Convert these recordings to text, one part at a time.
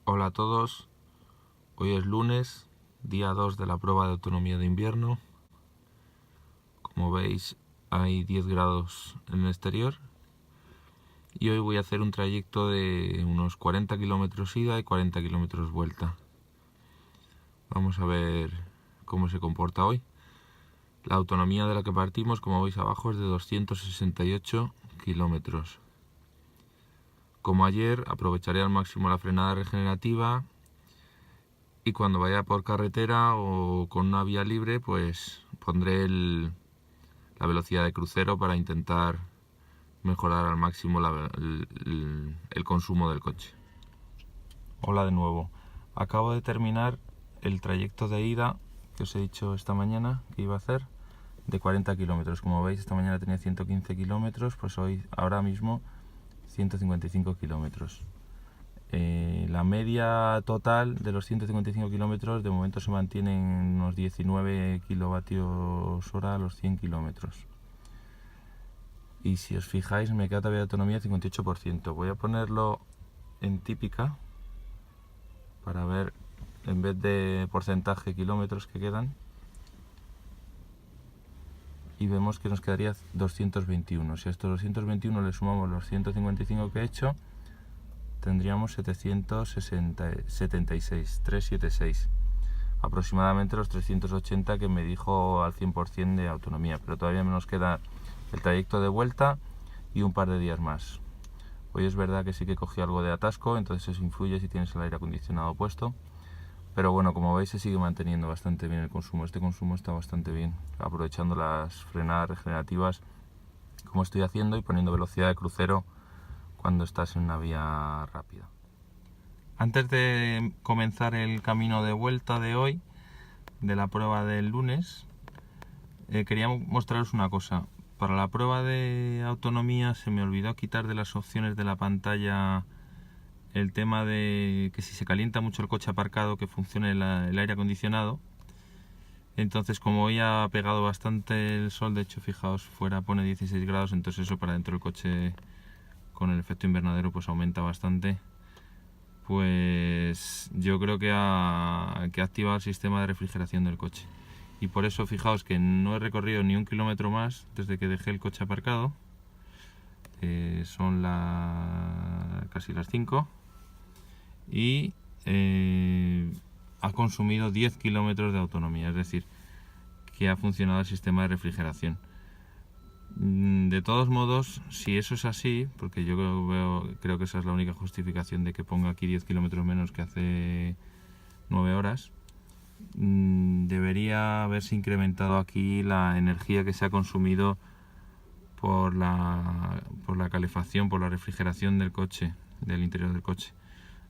Hola a todos, hoy es lunes, día 2 de la prueba de autonomía de invierno. Como veis hay 10 grados en el exterior y hoy voy a hacer un trayecto de unos 40 kilómetros ida y 40 kilómetros vuelta. Vamos a ver cómo se comporta hoy. La autonomía de la que partimos, como veis abajo, es de 268 kilómetros. Como ayer, aprovecharé al máximo la frenada regenerativa y cuando vaya por carretera o con una vía libre, pues pondré la velocidad de crucero para intentar mejorar al máximo el consumo del coche. Hola de nuevo. Acabo de terminar el trayecto de ida que os he dicho esta mañana que iba a hacer de 40 kilómetros. Como veis, esta mañana tenía 115 kilómetros, pues ahora mismo 155 kilómetros. La media total de los 155 kilómetros de momento se mantiene en unos 19 kilovatios hora a los 100 kilómetros. Y si os fijáis, me queda todavía de autonomía 58%. Voy a ponerlo en típica para ver, en vez de porcentaje de kilómetros que quedan, y vemos que nos quedaría 221. Si a estos 221 le sumamos los 155 que he hecho, tendríamos 376, aproximadamente los 380 que me dijo al 100% de autonomía, pero todavía nos queda el trayecto de vuelta y un par de días más. Hoy es verdad que sí que cogí algo de atasco, entonces eso influye si tienes el aire acondicionado puesto, pero bueno, como veis se sigue manteniendo bastante bien el consumo. Este consumo está bastante bien, aprovechando las frenadas regenerativas como estoy haciendo y poniendo velocidad de crucero cuando estás en una vía rápida. Antes de comenzar el camino de vuelta de hoy, de la prueba del lunes, quería mostraros una cosa. Para la prueba de autonomía se me olvidó quitar de las opciones de la pantalla el tema de que si se calienta mucho el coche aparcado, que funcione el aire acondicionado. Entonces, como hoy ha pegado bastante el sol, de hecho fijaos, fuera pone 16 grados, entonces eso para dentro del coche con el efecto invernadero pues aumenta bastante. Pues yo creo que ha activado el sistema de refrigeración del coche. Y por eso fijaos que no he recorrido ni un kilómetro más desde que dejé el coche aparcado. Son casi las 5 y ha consumido 10 kilómetros de autonomía, es decir, que ha funcionado el sistema de refrigeración. De todos modos, si eso es así, porque yo creo que esa es la única justificación de que ponga aquí 10 kilómetros menos que hace 9 horas, debería haberse incrementado aquí la energía que se ha consumido por la calefacción, por la refrigeración del coche, del interior del coche.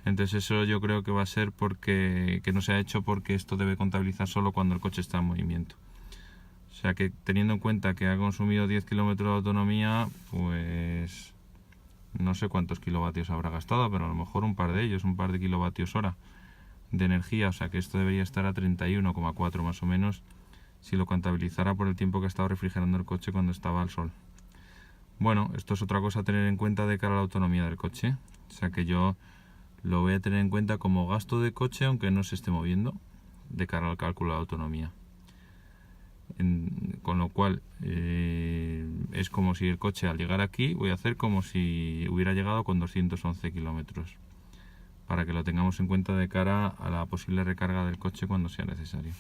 Entonces eso yo creo que va a ser porque no se ha hecho, porque esto debe contabilizar solo cuando el coche está en movimiento. O sea que teniendo en cuenta que ha consumido 10 kilómetros de autonomía, pues no sé cuántos kilovatios habrá gastado, pero a lo mejor un par de ellos, un par de kilovatios hora de energía. O sea que esto debería estar a 31,4 más o menos, si lo contabilizara por el tiempo que ha estado refrigerando el coche cuando estaba al sol. Bueno, esto es otra cosa a tener en cuenta de cara a la autonomía del coche. O sea que yo lo voy a tener en cuenta como gasto de coche aunque no se esté moviendo, de cara al cálculo de autonomía. Con lo cual es como si el coche al llegar aquí voy a hacer como si hubiera llegado con 211 kilómetros, para que lo tengamos en cuenta de cara a la posible recarga del coche cuando sea necesario.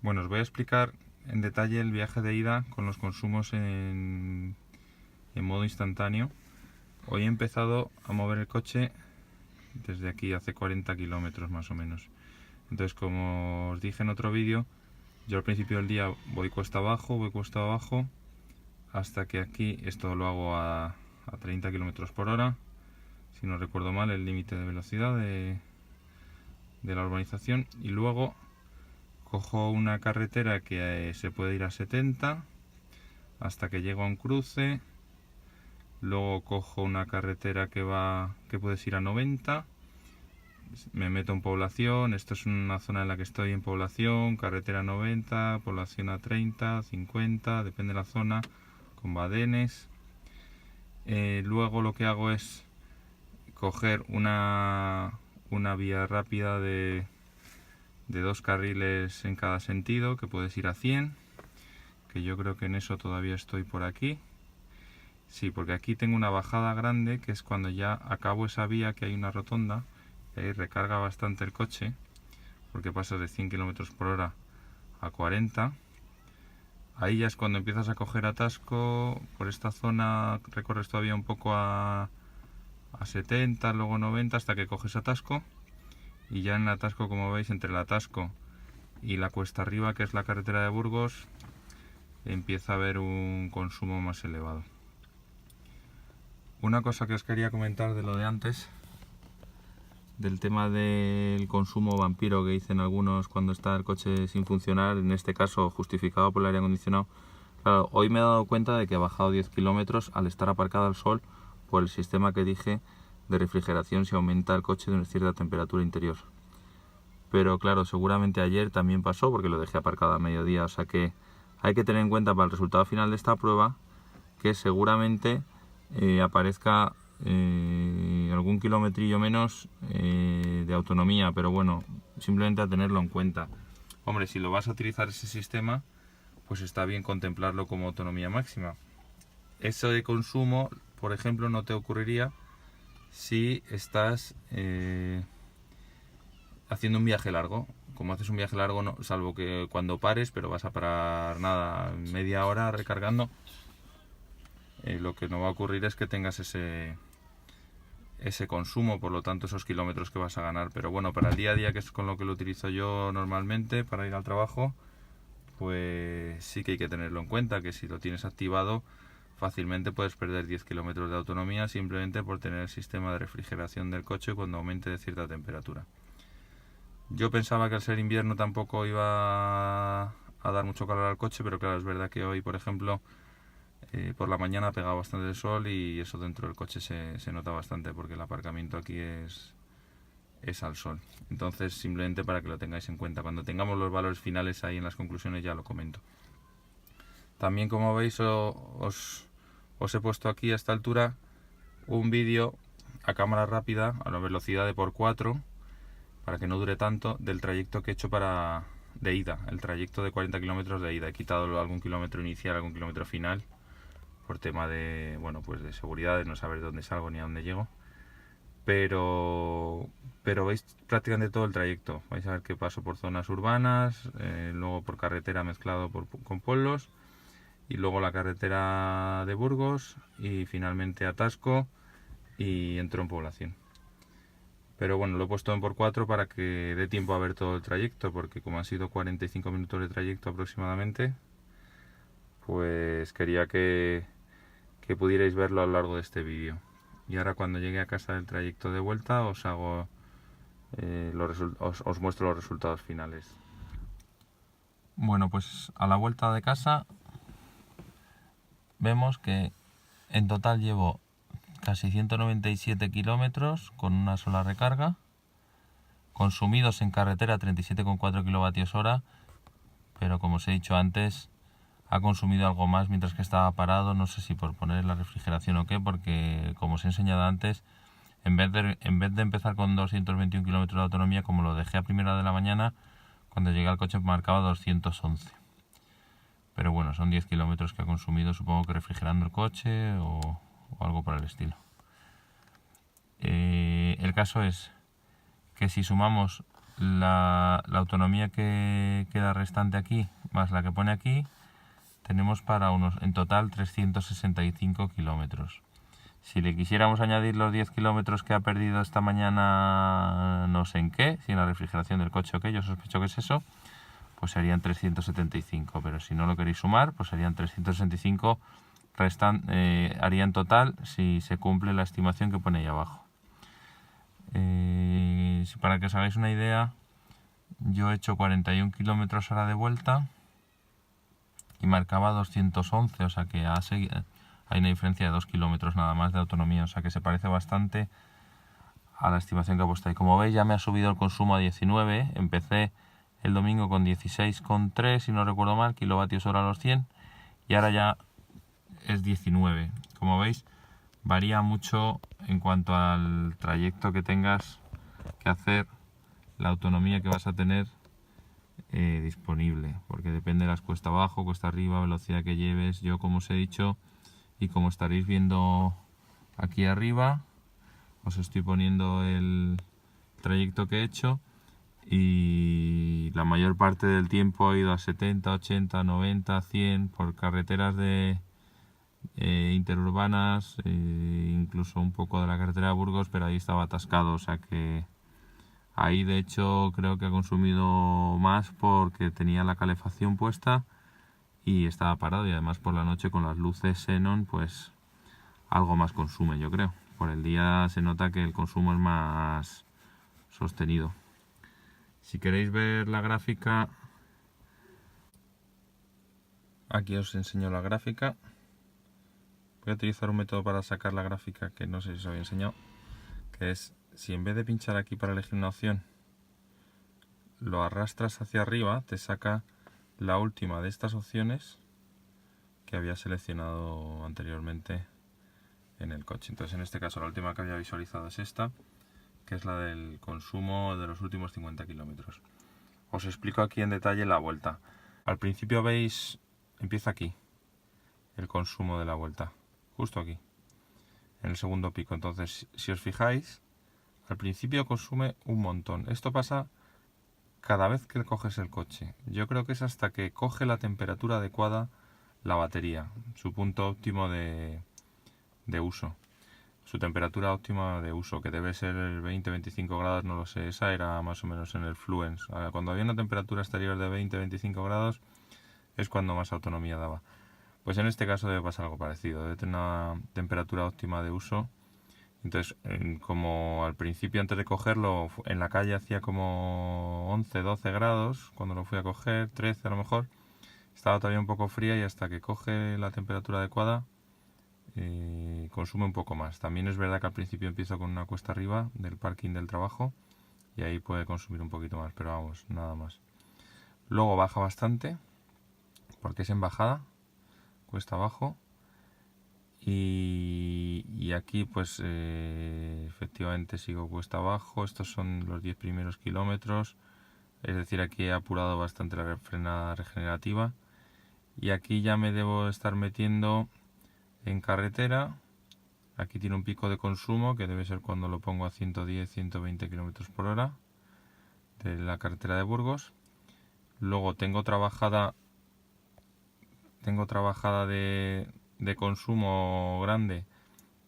Bueno, os voy a explicar en detalle el viaje de ida con los consumos en modo instantáneo. Hoy he empezado a mover el coche desde aquí hace 40 kilómetros más o menos. Entonces, como os dije en otro vídeo, yo al principio del día voy cuesta abajo, hasta que aquí esto lo hago a 30 kilómetros por hora, si no recuerdo mal, el límite de velocidad de la urbanización, y luego cojo una carretera que se puede ir a 70 hasta que llego a un cruce. Luego cojo una carretera que puedes ir a 90, me meto en población. Esto es una zona en la que estoy en población, carretera 90, población a 30, 50, depende de la zona, con badenes. Luego lo que hago es coger una vía rápida de 2 carriles en cada sentido, que puedes ir a 100, que yo creo que en eso todavía estoy por aquí. Sí, porque aquí tengo una bajada grande, que es cuando ya acabo esa vía, que hay una rotonda, y ahí recarga bastante el coche, porque pasa de 100 km por hora a 40. Ahí ya es cuando empiezas a coger atasco. Por esta zona recorres todavía un poco a 70, luego 90, hasta que coges atasco. Y ya en el atasco, como veis, entre el atasco y la cuesta arriba, que es la carretera de Burgos, empieza a haber un consumo más elevado. Una cosa que os quería comentar de lo de antes, del tema del consumo vampiro que dicen algunos cuando está el coche sin funcionar, en este caso justificado por el aire acondicionado. Claro, hoy me he dado cuenta de que he bajado 10 kilómetros al estar aparcado al sol por el sistema que dije de refrigeración si aumenta el coche de una cierta temperatura interior. Pero claro, seguramente ayer también pasó porque lo dejé aparcado a mediodía, o sea que hay que tener en cuenta para el resultado final de esta prueba que seguramente aparezca algún kilometrillo menos de autonomía, pero bueno, simplemente a tenerlo en cuenta. Hombre, si lo vas a utilizar ese sistema, pues está bien contemplarlo como autonomía máxima. Eso de consumo, por ejemplo, no te ocurriría si estás haciendo un viaje largo. Como haces un viaje largo, no, salvo que cuando pares, pero vas a parar nada, media hora recargando, lo que no va a ocurrir es que tengas ese consumo, por lo tanto esos kilómetros que vas a ganar. Pero bueno, para el día a día, que es con lo que lo utilizo yo normalmente para ir al trabajo, pues sí que hay que tenerlo en cuenta, que si lo tienes activado fácilmente puedes perder 10 kilómetros de autonomía simplemente por tener el sistema de refrigeración del coche cuando aumente de cierta temperatura. Yo pensaba que al ser invierno tampoco iba a dar mucho calor al coche, pero claro, es verdad que hoy, por ejemplo, por la mañana ha pegado bastante el sol y eso dentro del coche se nota bastante porque el aparcamiento aquí es al sol. Entonces, simplemente para que lo tengáis en cuenta. Cuando tengamos los valores finales ahí en las conclusiones ya lo comento. También, como veis, os he puesto aquí a esta altura un vídeo a cámara rápida a la velocidad de x4 para que no dure tanto del trayecto que he hecho de ida, el trayecto de 40 kilómetros de ida. He quitado algún kilómetro inicial, algún kilómetro final por tema de, bueno, pues de seguridad, de no saber dónde salgo ni a dónde llego. Pero veis prácticamente todo el trayecto. Vais a ver que paso por zonas urbanas, luego por carretera mezclado con pueblos, y luego la carretera de Burgos y finalmente atasco y entro en población. Pero bueno, lo he puesto en x4 para que dé tiempo a ver todo el trayecto, porque como han sido 45 minutos de trayecto aproximadamente, pues quería que pudierais verlo a lo largo de este vídeo. Y ahora cuando llegue a casa del trayecto de vuelta os hago os muestro los resultados finales. Bueno, pues a la vuelta de casa vemos que en total llevo casi 197 kilómetros con una sola recarga, consumidos en carretera 37,4 kilovatios hora, pero como os he dicho antes, ha consumido algo más mientras que estaba parado, no sé si por poner la refrigeración o qué, porque como os he enseñado antes, en vez de empezar con 221 kilómetros de autonomía, como lo dejé a primera de la mañana, cuando llegué al coche marcaba 211. Pero bueno, son 10 kilómetros que ha consumido, supongo que refrigerando el coche o algo por el estilo. El caso es que si sumamos la autonomía que queda restante aquí, más la que pone aquí, tenemos para en total 365 kilómetros. Si le quisiéramos añadir los 10 kilómetros que ha perdido esta mañana, no sé en qué, si en la refrigeración del coche o qué, yo sospecho que es eso, pues serían 375, pero si no lo queréis sumar, pues serían 365, haría en total si se cumple la estimación que pone ahí abajo. Para que os hagáis una idea, yo he hecho 41 kilómetros hora de vuelta y marcaba 211, o sea que hay una diferencia de 2 kilómetros nada más de autonomía, o sea que se parece bastante a la estimación que he puesto ahí. Como veis, ya me ha subido el consumo a 19, empecé el domingo con 16,3, si no recuerdo mal, kilovatios hora a los 100, y ahora ya es 19. Como veis, varía mucho en cuanto al trayecto que tengas que hacer, la autonomía que vas a tener disponible, porque depende de las cuesta abajo, cuesta arriba, velocidad que lleves. Yo, como os he dicho y como estaréis viendo aquí arriba, os estoy poniendo el trayecto que he hecho y la mayor parte del tiempo he ido a 70, 80, 90, 100 por carreteras de interurbanas, incluso un poco de la carretera de Burgos, pero ahí estaba atascado, o sea que ahí de hecho creo que ha consumido más porque tenía la calefacción puesta y estaba parado, y además por la noche con las luces xenón pues algo más consume, yo creo. Por el día se nota que el consumo es más sostenido. Si queréis ver la gráfica, aquí os enseño la gráfica. Voy a utilizar un método para sacar la gráfica que no sé si os había enseñado, que es, si en vez de pinchar aquí para elegir una opción, lo arrastras hacia arriba, te saca la última de estas opciones que había seleccionado anteriormente en el coche. Entonces, en este caso, la última que había visualizado es esta, que es la del consumo de los últimos 50 kilómetros. Os explico aquí en detalle la vuelta. Al principio veis, empieza aquí el consumo de la vuelta, justo aquí, en el segundo pico. Entonces, si os fijáis, al principio consume un montón. Esto pasa cada vez que coges el coche. Yo creo que es hasta que coge la temperatura adecuada la batería, su punto óptimo de uso. Su temperatura óptima de uso, que debe ser el 20-25 grados, no lo sé, esa era más o menos en el Fluence. Cuando había una temperatura exterior de 20-25 grados es cuando más autonomía daba. Pues en este caso debe pasar algo parecido, debe tener una temperatura óptima de uso. Entonces, como al principio antes de cogerlo en la calle hacía como 11-12 grados, cuando lo fui a coger, 13 a lo mejor, estaba todavía un poco fría, y hasta que coge la temperatura adecuada consume un poco más. También es verdad que al principio empiezo con una cuesta arriba del parking del trabajo y ahí puede consumir un poquito más, pero vamos, nada más. Luego baja bastante porque es en bajada, cuesta abajo, y aquí pues efectivamente sigo cuesta abajo. Estos son los 10 primeros kilómetros, es decir, aquí he apurado bastante la frenada regenerativa y aquí ya me debo estar metiendo en carretera. Aquí tiene un pico de consumo que debe ser cuando lo pongo a 110-120 km por hora de la carretera de Burgos. Luego tengo otra bajada de consumo grande,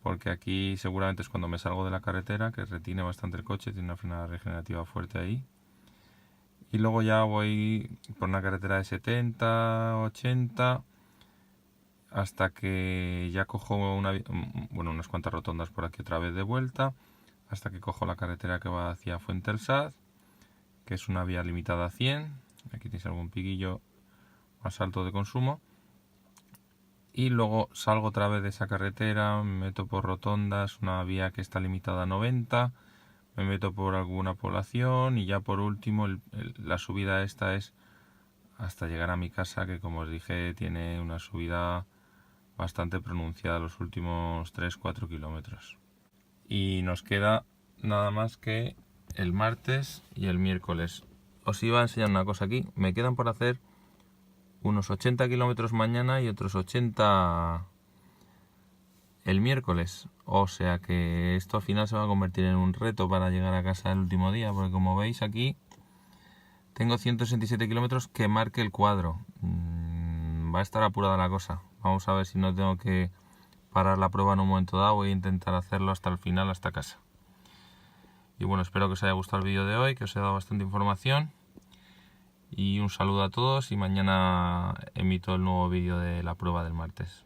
porque aquí seguramente es cuando me salgo de la carretera, que retiene bastante el coche, tiene una frenada regenerativa fuerte ahí. Y luego ya voy por una carretera de 70-80 hasta que ya cojo unas cuantas rotondas por aquí otra vez de vuelta, hasta que cojo la carretera que va hacia Fuentesad, que es una vía limitada a 100. Aquí tenéis algún piquillo más alto de consumo. Y luego salgo otra vez de esa carretera, me meto por rotondas, una vía que está limitada a 90, me meto por alguna población y ya por último la subida esta es hasta llegar a mi casa, que como os dije tiene una subida bastante pronunciada los últimos 3-4 kilómetros. Y nos queda nada más que el martes y el miércoles. Os iba a enseñar una cosa aquí, me quedan por hacer unos 80 kilómetros mañana y otros 80 el miércoles, o sea que esto al final se va a convertir en un reto para llegar a casa el último día, porque como veis aquí tengo 167 kilómetros que marque el cuadro. Va a estar apurada la cosa. Vamos a ver si no tengo que parar la prueba en un momento dado. Voy a intentar hacerlo hasta el final, hasta casa. Y bueno, espero que os haya gustado el vídeo de hoy, que os he dado bastante información. Y un saludo a todos, y mañana emito el nuevo vídeo de la prueba del martes.